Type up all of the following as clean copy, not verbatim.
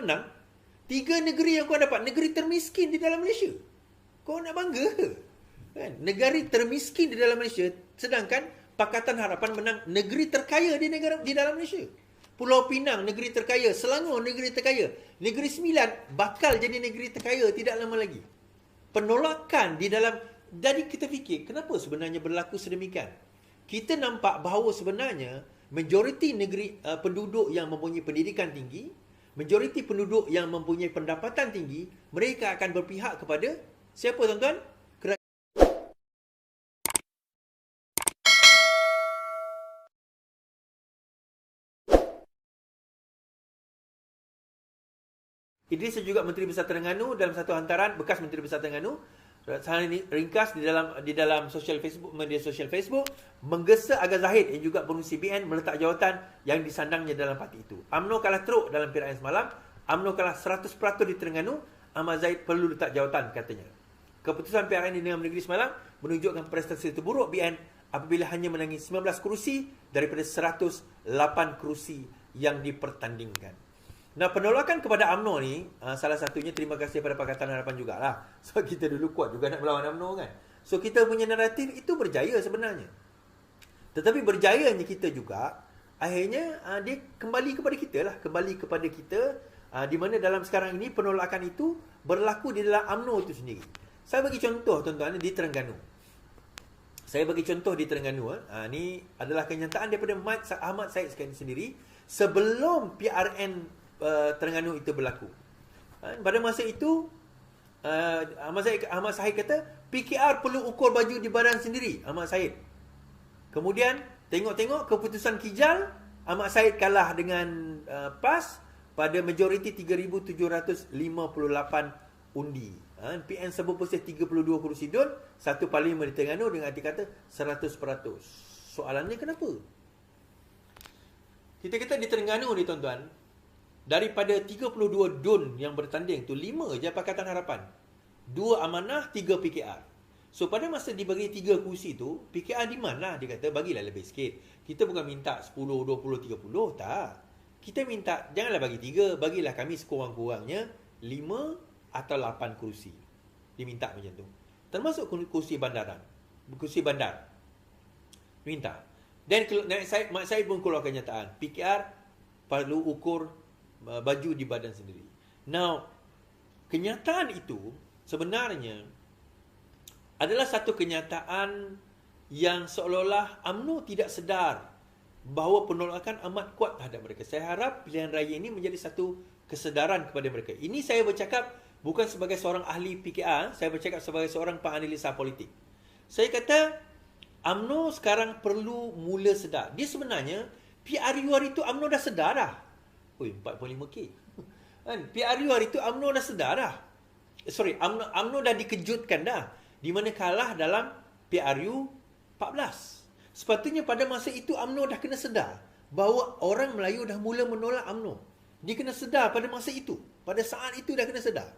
menang, 3 negeri yang kau dapat, negeri termiskin di dalam Malaysia. Kau nak bangga ke? Kan? Negeri termiskin di dalam Malaysia, sedangkan Pakatan Harapan menang negeri terkaya di dalam Malaysia. Pulau Pinang, negeri terkaya. Selangor, negeri terkaya. Negeri Sembilan bakal jadi negeri terkaya tidak lama lagi. Penolakan di dalam... Jadi kita fikir, kenapa sebenarnya berlaku sedemikian? Kita nampak bahawa sebenarnya majoriti negeri penduduk yang mempunyai pendidikan tinggi, majoriti penduduk yang mempunyai pendapatan tinggi, mereka akan berpihak kepada siapa, tuan-tuan? Idris juga Menteri Besar Terengganu dalam satu hantaran, bekas Menteri Besar Terengganu, saya ringkas di dalam sosial Facebook, media sosial Facebook, menggesa Aga Zahid yang juga pengurusi BN meletak jawatan yang disandangnya dalam parti itu. UMNO kalah teruk dalam perayaan semalam. UMNO kalah 100% di Terengganu. Ahmad Zahid perlu letak jawatan, katanya. Keputusan PRN di dalam negeri semalam menunjukkan prestasi terburuk BN apabila hanya menangi 19 kerusi daripada 108 kerusi yang dipertandingkan. Nah, penolakan kepada UMNO ni, salah satunya terima kasih kepada Pakatan Harapan jugalah. So, kita dulu kuat juga nak melawan UMNO kan. So, kita punya naratif itu berjaya sebenarnya. Tetapi berjayanya kita juga, akhirnya dia kembali kepada kita lah. Kembali kepada kita, di mana dalam sekarang ini penolakan itu berlaku di dalam UMNO itu sendiri. Saya bagi contoh, tuan-tuan, di Terengganu. Saya bagi contoh di Terengganu. Ini adalah kenyataan daripada Ahmad Zahid sendiri. Sebelum PRN Terengganu itu berlaku. Pada masa itu Ahmad Zahid kata PKR perlu ukur baju di badan sendiri. Ahmad Zahid. Kemudian tengok-tengok keputusan Kijal, Ahmad Zahid kalah dengan PAS pada majoriti 3,758 undi. PN sebut posisi 32 kerusi DUN, satu parlimen di Terengganu dengan arti kata 100%. Soalannya kenapa? Kita kata di Terengganu ni, tuan-tuan, daripada 32 DUN yang bertanding tu, 5 je Pakatan Harapan. 2 Amanah, 3 PKR. So, pada masa dibagi 3 kursi tu, PKR di mana? Dia kata, bagilah lebih sikit. Kita bukan minta 10, 20, 30. Tak. Kita minta, janganlah bagi 3. Bagilah kami sekurang-kurangnya 5 atau 8 kursi. Dia minta macam tu. Termasuk kursi bandaran. Kursi bandar. Minta. Dan Mak Said pun keluarkan kenyataan. PKR perlu ukur baju di badan sendiri. Now, kenyataan itu sebenarnya adalah satu kenyataan yang seolah-olah UMNO tidak sedar bahawa penolakan amat kuat terhadap mereka. Saya harap pilihan raya ini menjadi satu kesedaran kepada mereka. Ini saya bercakap bukan sebagai seorang ahli PKR, saya bercakap sebagai seorang penganalisa politik. Saya kata UMNO sekarang perlu mula sedar. Dia sebenarnya PRU hari itu UMNO dah sedar dah. 45K. Kan? PRU hari itu UMNO dah sedar dah. UMNO dah dikejutkan dah. Di mana kalah dalam PRU 14. Sepatutnya pada masa itu UMNO dah kena sedar bahawa orang Melayu dah mula menolak UMNO. Dia kena sedar pada masa itu. Pada saat itu dah kena sedar.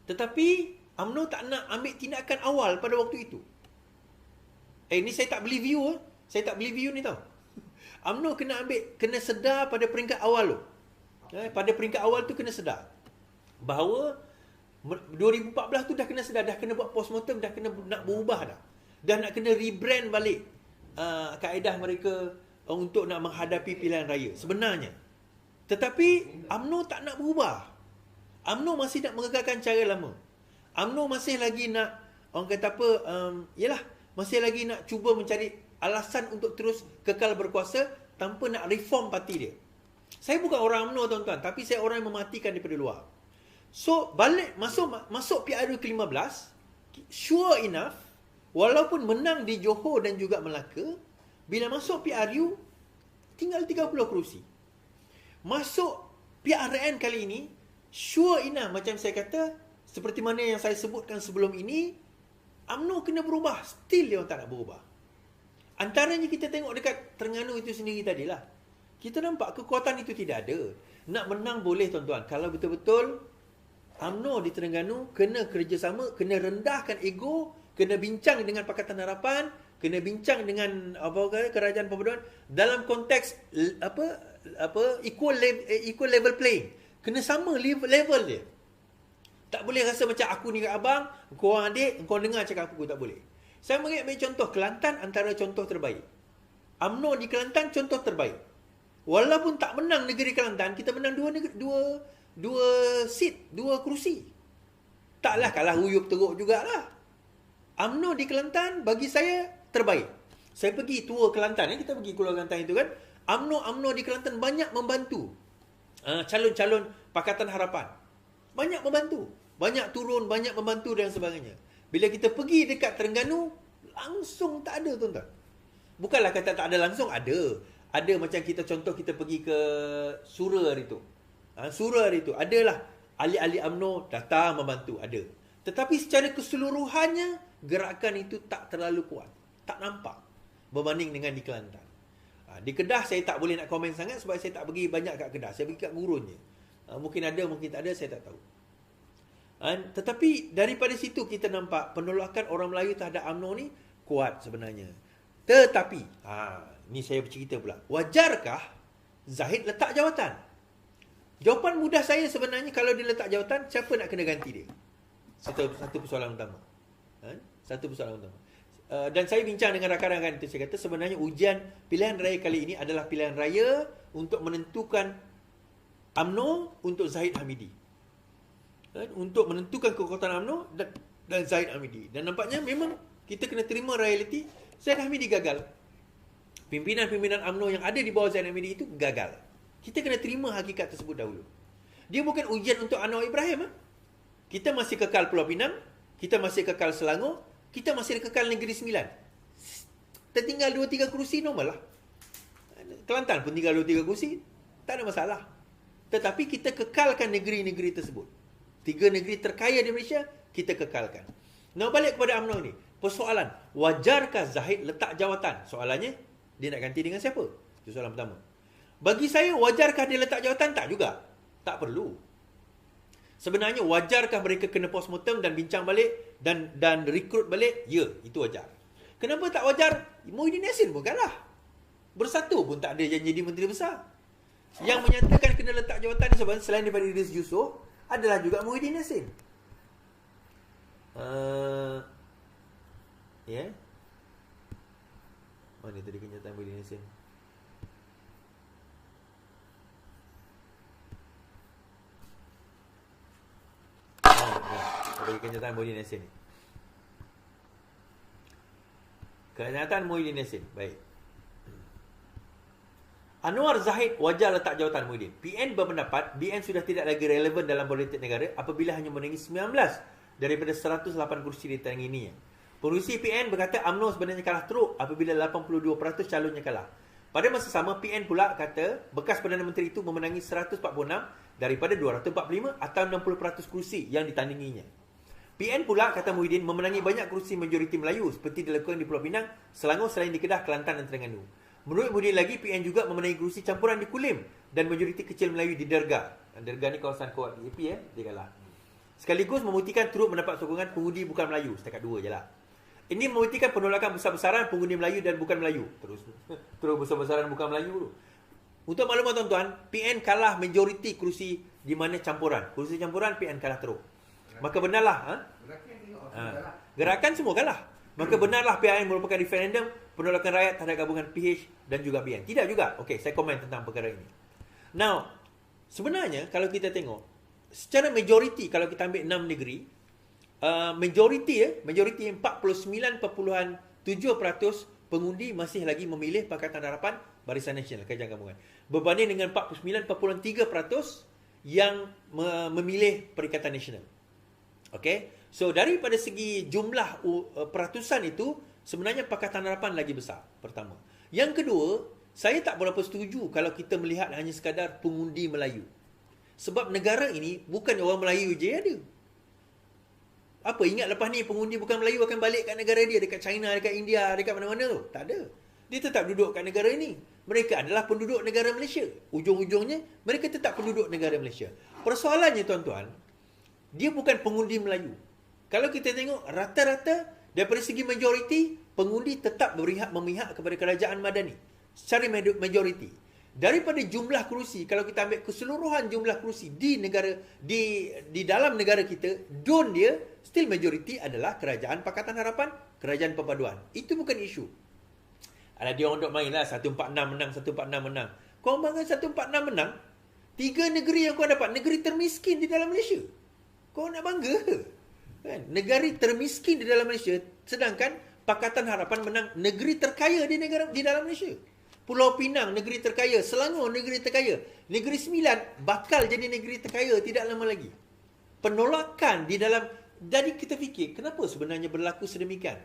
Tetapi UMNO tak nak ambil tindakan awal pada waktu itu. Ni saya tak beli view. Saya tak beli view ni tau. UMNO kena sedar pada peringkat awal tu. Pada peringkat awal tu kena sedar bahawa 2014 tu dah kena sedar, dah kena buat postmortem, dah kena nak berubah dah. Dah nak kena rebrand balik kaedah mereka untuk nak menghadapi pilihan raya sebenarnya. Tetapi UMNO tak nak berubah. UMNO masih nak mengekalkan cara lama. UMNO masih lagi nak, orang kata apa, masih lagi nak cuba mencari alasan untuk terus kekal berkuasa tanpa nak reform parti dia. Saya bukan orang UMNO, tuan-tuan, tapi saya orang yang mematikan daripada luar. So, balik masuk PRU ke-15, sure enough, walaupun menang di Johor dan juga Melaka, bila masuk PRU, tinggal 30 kerusi. Masuk PRN kali ini, sure enough, macam saya kata, seperti mana yang saya sebutkan sebelum ini, UMNO kena berubah. Still dia orang tak nak berubah. Antaranya kita tengok dekat Terengganu itu sendiri tadilah. Kita nampak kekuatan itu tidak ada. Nak menang boleh, tuan-tuan. Kalau betul-betul UMNO di Terengganu kena kerjasama, kena rendahkan ego, kena bincang dengan Pakatan Harapan, kena bincang dengan kerajaan perpaduan dalam konteks equal level playing. Kena sama level dia. Tak boleh rasa macam aku ni kat abang, kau orang adik, kau dengar cakap aku, tak boleh. Saya ambil contoh Kelantan antara contoh terbaik. UMNO di Kelantan contoh terbaik. Walaupun tak menang negeri Kelantan, kita menang dua seat, 2 kerusi. Taklah kalah huyup teruk jugalah. UMNO di Kelantan bagi saya terbaik. Saya pergi tour Kelantan, kita pergi Pulau Kelantan itu kan. UMNO di Kelantan banyak membantu calon-calon Pakatan Harapan. Banyak membantu. Banyak turun, banyak membantu dan sebagainya. Bila kita pergi dekat Terengganu, langsung tak ada, tuan-tuan. Bukanlah kata tak ada langsung, ada. Ada macam kita contoh kita pergi ke Sura hari tu. Sura hari tu, adalah ahli-ahli UMNO datang membantu, ada. Tetapi secara keseluruhannya, gerakan itu tak terlalu kuat. Tak nampak berbanding dengan di Kelantan. Di Kedah saya tak boleh nak komen sangat sebab saya tak pergi banyak kat Kedah. Saya pergi kat Gurun je. Mungkin ada, mungkin tak ada, saya tak tahu. Tetapi daripada situ kita nampak penolakan orang Melayu terhadap UMNO ni kuat sebenarnya. Tetapi, ni saya bercerita pula. Wajarkah Zahid letak jawatan? Jawapan mudah saya sebenarnya, kalau dia letak jawatan, siapa nak kena ganti dia? Satu persoalan utama. Satu persoalan utama. Dan saya bincang dengan rakan-rakan itu, saya kata sebenarnya ujian pilihan raya kali ini adalah pilihan raya untuk menentukan UMNO untuk Zahid Hamidi. Untuk menentukan kekuatan UMNO dan Zahid Hamidi. Dan nampaknya memang kita kena terima realiti, Zahid Hamidi gagal. Pimpinan-pimpinan UMNO yang ada di bawah Zahid Hamidi itu gagal. Kita kena terima hakikat tersebut dahulu. Dia bukan ujian untuk Anwar Ibrahim. Kita masih kekal Pulau Pinang, kita masih kekal Selangor, kita masih kekal Negeri Sembilan. Tertinggal 2-3 kerusi normal lah. Kelantan pun tinggal 2-3 kerusi, tak ada masalah. Tetapi kita kekalkan negeri-negeri tersebut. 3 negeri terkaya di Malaysia, kita kekalkan. Nah, balik kepada UMNO ni. Persoalan, wajarkah Zahid letak jawatan? Soalannya, dia nak ganti dengan siapa? Itu soalan pertama. Bagi saya, wajarkah dia letak jawatan? Tak juga. Tak perlu. Sebenarnya, wajarkah mereka kena postmortem dan bincang balik dan rekrut balik? Ya, itu wajar. Kenapa tak wajar? Muhyiddin Yassin pun kalah. Bersatu pun tak ada yang jadi menteri besar. Yang menyatakan kena letak jawatan sebenarnya selain daripada Idris Yusof adalah juga Muhyiddin Yassin. Mana tadi kenyataan Muhyiddin Yassin? Bagi kenyataan Muhyiddin Yassin ni. Kenyataan Muhyiddin Yassin. Baik. Anwar Zahid wajar letak jawatan Muhyiddin. PN berpendapat BN sudah tidak lagi relevan dalam politik negara apabila hanya menangi 19 daripada 108 kursi di tangan ini. Pengurusi PN berkata UMNO sebenarnya kalah teruk apabila 82% calonnya kalah. Pada masa sama, PN pula kata bekas Perdana Menteri itu memenangi 146 daripada 245 atau 60% kursi yang ditandinginya. PN pula, kata Muhyiddin, memenangi banyak kursi majoriti Melayu seperti dilakukan di Pulau Pinang, Selangor selain di Kedah, Kelantan dan Terengganu. Menurut Muhyiddin lagi, PN juga memenangi kursi campuran di Kulim dan majoriti kecil Melayu di Derga. Derga ni kawasan kuat DAP, dia kalah. Sekaligus membuktikan turut mendapat sokongan pengundi bukan Melayu. Setakat 2 je lah. Ini membuktikan penolakan besar-besaran pengundi Melayu dan bukan Melayu. Terus besar-besaran bukan Melayu dulu. Untuk maklumat tuan-tuan, PN kalah majoriti kursi di mana campuran. Kursi campuran PN kalah teruk. Maka benarlah gerakan semua kalah. Maka benarlah PN merupakan referendum penolakan rakyat terhadap gabungan PH dan juga BN. Tidak juga. Okey, saya komen tentang perkara ini. Now, sebenarnya kalau kita tengok secara majoriti, kalau kita ambil 6 negeri, majoriti 49.7% pengundi masih lagi memilih Pakatan Harapan Barisan Nasional Kerajaan Gabungan, berbanding dengan 49.3% yang memilih Perikatan Nasional. Okey. So daripada segi jumlah peratusan itu, sebenarnya Pakatan Harapan lagi besar, pertama. Yang kedua, saya tak berapa setuju kalau kita melihat hanya sekadar pengundi Melayu. Sebab negara ini bukan orang Melayu je ada. Apa, ingat lepas ni pengundi bukan Melayu akan balik kat negara dia, dekat China, dekat India, dekat mana-mana tu? Tak ada. Dia tetap duduk kat negara ini. Mereka adalah penduduk negara Malaysia. Ujung-ujungnya, mereka tetap penduduk negara Malaysia. Persoalannya tuan-tuan, dia bukan pengundi Melayu. Kalau kita tengok rata-rata daripada segi majoriti, pengundi tetap memihak kepada kerajaan Madani secara majoriti. Daripada jumlah kerusi, kalau kita ambil keseluruhan jumlah kerusi di negara di dalam negara kita, DUN dia still majority adalah Kerajaan Pakatan Harapan, Kerajaan Perpaduan. Itu bukan isu. Ada dia orang duk main lah 146 menang, 146 menang. Kau bangga 146 menang, 3 negeri yang kau dapat, negeri termiskin di dalam Malaysia. Kau nak bangga? Kan? Negeri termiskin di dalam Malaysia, sedangkan Pakatan Harapan menang negeri terkaya di dalam Malaysia. Pulau Pinang, negeri terkaya. Selangor, negeri terkaya. Negeri Sembilan, bakal jadi negeri terkaya tidak lama lagi. Penolakan di dalam... Jadi kita fikir, kenapa sebenarnya berlaku sedemikian?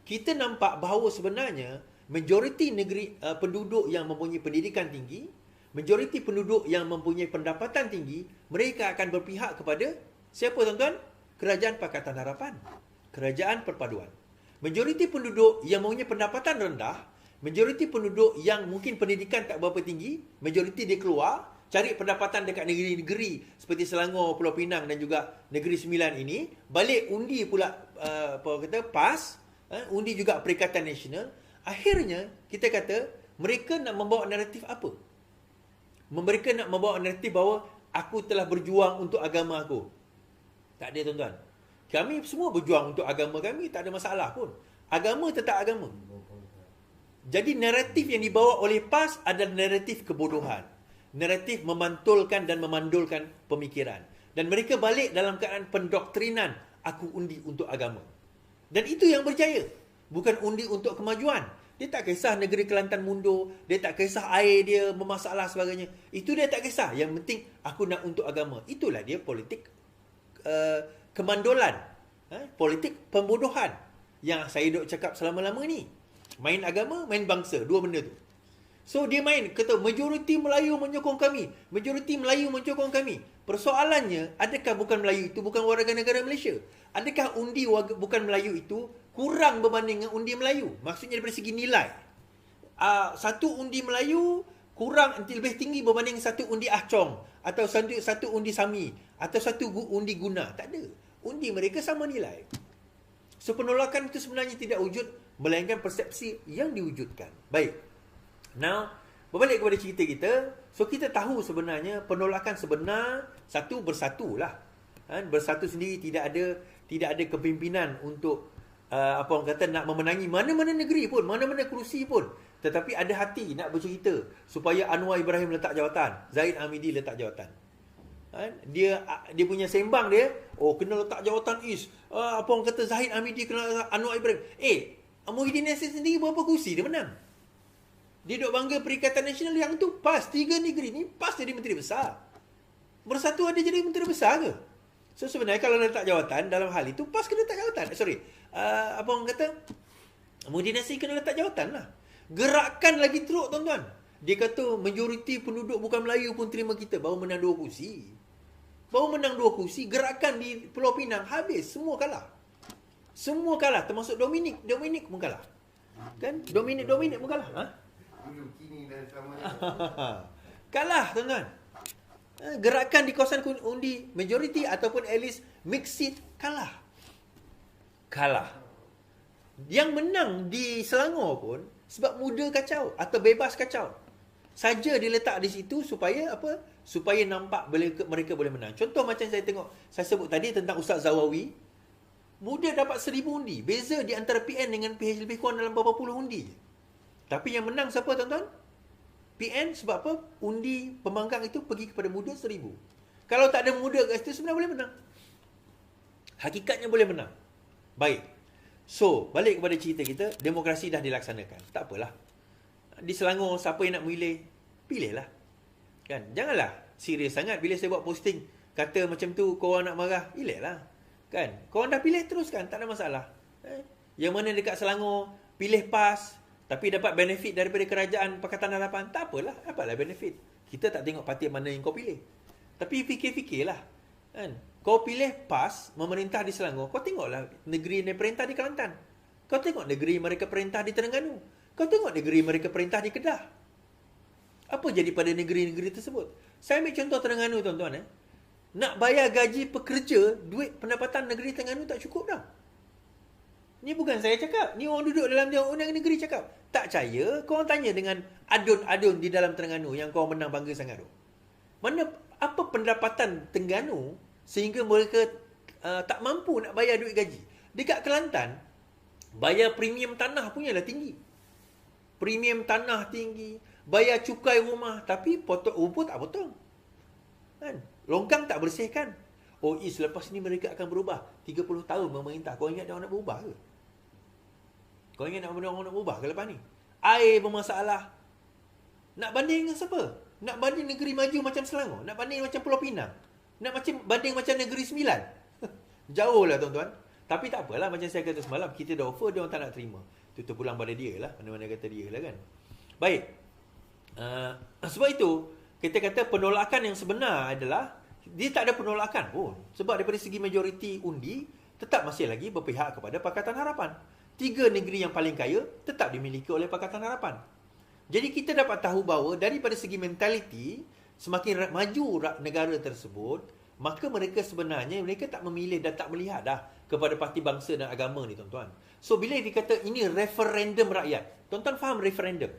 Kita nampak bahawa sebenarnya, majoriti negeri penduduk yang mempunyai pendidikan tinggi, majoriti penduduk yang mempunyai pendapatan tinggi, mereka akan berpihak kepada siapa tuan-tuan? Kerajaan Pakatan Harapan. Kerajaan Perpaduan. Majoriti penduduk yang mempunyai pendapatan rendah, majoriti penduduk yang mungkin pendidikan tak berapa tinggi, majoriti dia keluar, cari pendapatan dekat negeri-negeri seperti Selangor, Pulau Pinang dan juga Negeri Sembilan ini, balik undi pula PAS, undi juga Perikatan Nasional. Akhirnya, kita kata, mereka nak membawa naratif apa? Mereka nak membawa naratif bahawa aku telah berjuang untuk agama aku. Tak ada tuan-tuan. Kami semua berjuang untuk agama kami, tak ada masalah pun. Agama tetap agama. Jadi naratif yang dibawa oleh PAS adalah naratif kebodohan. Naratif memantulkan dan memandulkan pemikiran. Dan mereka balik dalam keadaan pendoktrinan, aku undi untuk agama. Dan itu yang berjaya. Bukan undi untuk kemajuan. Dia tak kisah negeri Kelantan mundur, dia tak kisah air dia bermasalah sebagainya. Itu dia tak kisah. Yang penting aku nak untuk agama. Itulah dia politik kemandolan. Politik pembodohan. Yang saya duk cakap selama-lama ni. Main agama, main bangsa. Dua benda tu. So, dia main. Kata, majoriti Melayu menyokong kami. Majoriti Melayu menyokong kami. Persoalannya, adakah bukan Melayu itu bukan warga negara Malaysia? Adakah undi bukan Melayu itu kurang berbanding dengan undi Melayu? Maksudnya daripada segi nilai. Satu undi Melayu kurang lebih tinggi berbanding satu undi Ahcong. Atau satu undi Sami. Atau satu undi Guna. Tak ada. Undi mereka sama nilai. So, penolakan itu sebenarnya tidak wujud, melainkan persepsi yang diwujudkan. Baik. Now, berbalik kepada cerita kita. So, kita tahu sebenarnya penolakan sebenar bersatulah. Bersatu sendiri, tidak ada kepimpinan untuk apa orang kata nak memenangi mana-mana negeri pun, mana-mana kerusi pun. Tetapi ada hati nak bercerita supaya Anwar Ibrahim letak jawatan, Zahid Hamidi letak jawatan. Dia punya sembang dia, kena letak jawatan Is. Apa orang kata Zahid Hamidi kena Anwar Ibrahim. Muhyiddin Yassin sendiri berapa kursi dia menang? Dia duk bangga Perikatan Nasional yang tu PAS 3 negeri ni PAS jadi menteri besar. Bersatu ada jadi menteri besar ke? So sebenarnya kalau letak jawatan dalam hal itu PAS kena letak jawatan. Apa orang kata Muhyiddin Yassin kena letak jawatan lah. Gerakkan lagi teruk tuan-tuan. Dia kata majoriti penduduk bukan Melayu pun terima kita, baru menang 2 kursi. Baru menang 2 kursi, gerakan di Pulau Pinang habis, semua kalah. Semua kalah, termasuk Dominic pun kalah. Kan? Dominic pun kalah. Kalah, tuan-tuan. Gerakan di kawasan undi majority ataupun at least mixed seat kalah. Yang menang di Selangor pun sebab muda kacau atau bebas kacau. Saja diletak di situ supaya apa? Supaya nampak mereka boleh menang. Contoh macam saya sebut tadi tentang Ustaz Zawawi. Muda dapat 1000 undi. Beza di antara PN dengan PH lebih kurang dalam berapa puluh undi. Tapi yang menang siapa tuan-tuan? PN sebab apa? Undi pembangkang itu pergi kepada muda 1000. Kalau tak ada muda kat situ sebenarnya boleh menang. Hakikatnya boleh menang. Baik. So, balik kepada cerita kita, demokrasi dah dilaksanakan. Tak apalah. Di Selangor, siapa yang nak memilih, pilihlah. Kan? Janganlah serius sangat bila saya buat posting. Kata macam tu, korang nak marah, pilihlah. Kan? Korang dah pilih, teruskan. Tak ada masalah. Yang mana dekat Selangor, pilih PAS, tapi dapat benefit daripada kerajaan Pakatan Harapan, tak apalah. Apalah benefit. Kita tak tengok parti mana yang kau pilih. Tapi fikir-fikirlah. Kan? Kau pilih PAS memerintah di Selangor, kau tengoklah negeri yang perintah di Kelantan. Kau tengok negeri mereka perintah di Terengganu. Kau tengok negeri mereka perintah di Kedah. Apa jadi pada negeri-negeri tersebut? Saya ambil contoh Terengganu tuan-tuan. Nak bayar gaji pekerja, duit pendapatan negeri Terengganu tak cukup dah. Ni bukan saya cakap. Ni orang duduk dalam undang negeri cakap. Tak percaya, korang tanya dengan adun-adun di dalam Terengganu yang korang menang bangga sangat tu. Mana apa pendapatan Terengganu sehingga mereka tak mampu nak bayar duit gaji. Dekat Kelantan, bayar premium tanah punya lah tinggi. Premium tanah tinggi, bayar cukai rumah, tapi potong rumput tak potong. Kan? Longkang tak bersihkan. Oh, selepas ni mereka akan berubah. 30 tahun memerintah. Kau ingat dia orang nak berubah ke? Kau ingat dia orang nak berubah ke lepas ni? Air bermasalah. Nak banding dengan siapa? Nak banding negeri maju macam Selangor? Nak banding macam Pulau Pinang? Nak banding macam Negeri Sembilan? Jauh lah tuan-tuan. Tapi tak apalah, macam saya kata semalam, kita dah offer, dia orang tak nak terima. Itu terpulang pada dia lah. Mana-mana kata dia lah kan. Baik. Sebab itu, kita kata penolakan yang sebenar adalah, dia tak ada penolakan pun. Sebab daripada segi majoriti undi, tetap masih lagi berpihak kepada Pakatan Harapan. 3 negeri yang paling kaya, tetap dimiliki oleh Pakatan Harapan. Jadi kita dapat tahu bahawa, daripada segi mentaliti, semakin maju negara tersebut, maka mereka sebenarnya, mereka tak memilih dan tak melihat dah kepada parti bangsa dan agama ni tuan-tuan. So bila dikata ini referendum rakyat, tuan-tuan faham referendum?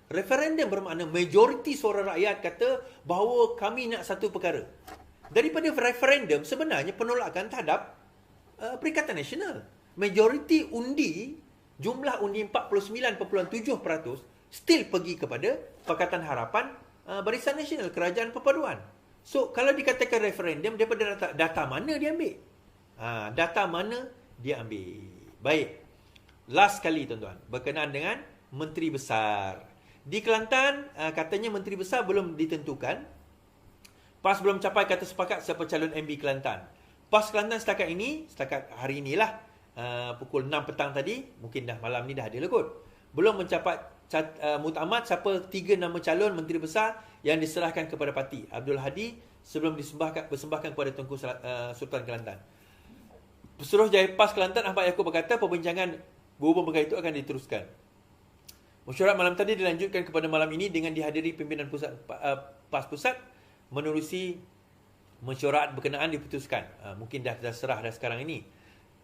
Referendum bermakna majoriti suara rakyat kata bahawa kami nak satu perkara. Daripada referendum sebenarnya penolakan terhadap Perikatan Nasional. Majoriti undi, jumlah undi 49.7% still pergi kepada Pakatan Harapan, Barisan Nasional, Kerajaan Perpaduan. So kalau dikatakan referendum, daripada data mana dia ambil? Data mana dia ambil? Baik. Last kali tuan-tuan, berkenaan dengan Menteri Besar. Di Kelantan, katanya Menteri Besar belum ditentukan. PAS belum capai kata sepakat siapa calon MB Kelantan. PAS Kelantan setakat hari inilah, pukul 6 petang tadi, mungkin dah malam ni dah ada lah kot, belum mencapai muktamad siapa 3 nama calon Menteri Besar yang diserahkan kepada parti. Abdul Hadi sebelum bersembahkan kepada Tunku Sultan Kelantan. Pesuruhjaya PAS Kelantan Ahmad Yaakob berkata perbincangan berhubung perkara itu akan diteruskan. Mesyuarat malam tadi dilanjutkan kepada malam ini dengan dihadiri pimpinan pusat PAS Pusat menerusi mesyuarat berkenaan diputuskan. Mungkin dah serah dah sekarang ini.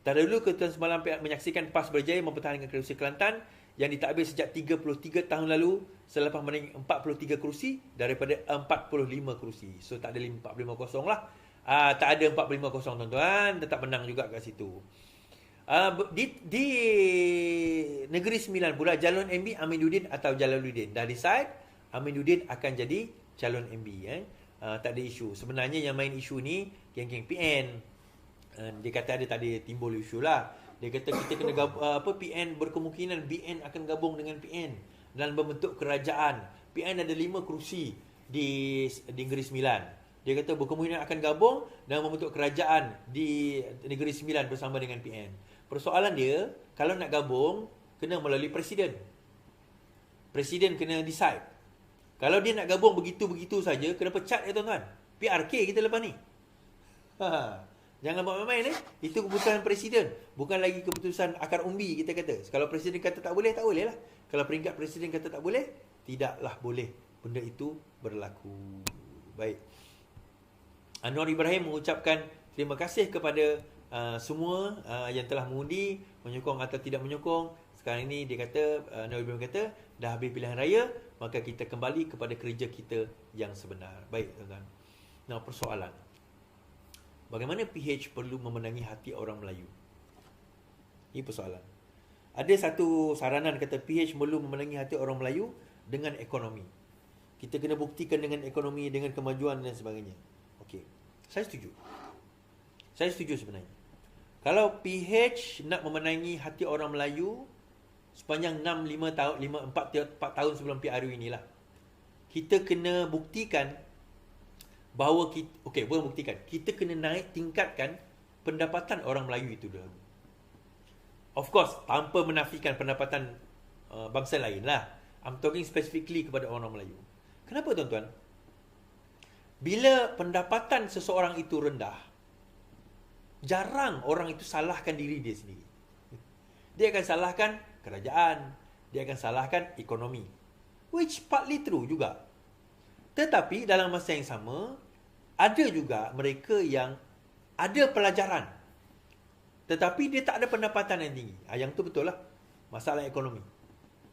Terdahulu ketua semalam menyaksikan PAS berjaya mempertahankan kerusi Kelantan yang ditadbir sejak 33 tahun lalu selepas menang 43 kerusi daripada 45 kerusi. So tak ada 45-0 lah. Tak ada 45-0 tuan-tuan, tetap menang juga kat situ. Di Negeri Sembilan pula, calon MB Aminuddin atau Jalaluddin. Dah decide, Aminuddin akan jadi calon MB. Tak ada isu. Sebenarnya yang main isu ni geng-geng PN. Dia kata tak ada timbul isu lah. Dia kata kita kena PN berkemungkinan BN akan gabung dengan PN dalam membentuk kerajaan. PN ada 5 kerusi di Negeri Sembilan. Dia kata berkemungkinan akan gabung dan membentuk kerajaan di Negeri Sembilan bersama dengan PN. Persoalan dia, kalau nak gabung, kena melalui Presiden. Presiden kena decide. Kalau dia nak gabung begitu-begitu saja, kena pecat ya tuan-tuan. PRK kita lepas ni. Jangan buat main-main Itu keputusan Presiden. Bukan lagi keputusan akar umbi kita kata. Kalau Presiden kata tak boleh lah. Kalau peringkat Presiden kata tak boleh, tidaklah boleh benda itu berlaku. Baik. Anwar Ibrahim mengucapkan terima kasih kepada semua yang telah mengundi, menyokong atau tidak menyokong. Sekarang ini dia kata, Anwar Ibrahim kata, dah habis pilihan raya, maka kita kembali kepada kerja kita yang sebenar. Baik tuan-tuan. Nah, persoalan. Bagaimana PH perlu memenangi hati orang Melayu? Ini persoalan. Ada satu saranan kata PH perlu memenangi hati orang Melayu dengan ekonomi. Kita kena buktikan dengan ekonomi, dengan kemajuan dan sebagainya. Okey. Saya setuju sebenarnya. Kalau PH nak memenangi hati orang Melayu sepanjang 4 tahun sebelum PRU inilah, kita kena buktikan bahawa kita kena tingkatkan pendapatan orang Melayu itu dulu. Of course, tanpa menafikan pendapatan bangsa lain lah. I'm talking specifically kepada orang Melayu. Kenapa tuan-tuan? Bila pendapatan seseorang itu rendah, jarang orang itu salahkan diri dia sendiri. Dia akan salahkan kerajaan, dia akan salahkan ekonomi. Which partly true juga. Tetapi dalam masa yang sama, ada juga mereka yang ada pelajaran. tetapi dia tak ada pendapatan yang tinggi. Yang tu betul lah. Masalah ekonomi.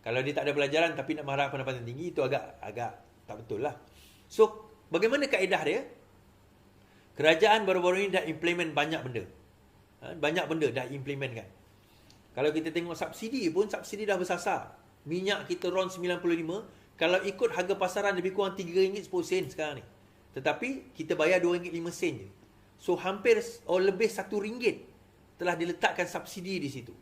Kalau dia tak ada pelajaran tapi nak mengharap pendapatan tinggi, itu agak tak betul lah. So, bagaimana kaedah dia? Kerajaan baru-baru ini dah implement banyak benda. Banyak benda dah implement kan. Kalau kita tengok subsidi pun, subsidi dah bersasar. Minyak kita RON 95, kalau ikut harga pasaran lebih kurang RM3.10 sekarang ni. Tetapi kita bayar RM2.05 je. So hampir lebih RM1 telah diletakkan subsidi di situ.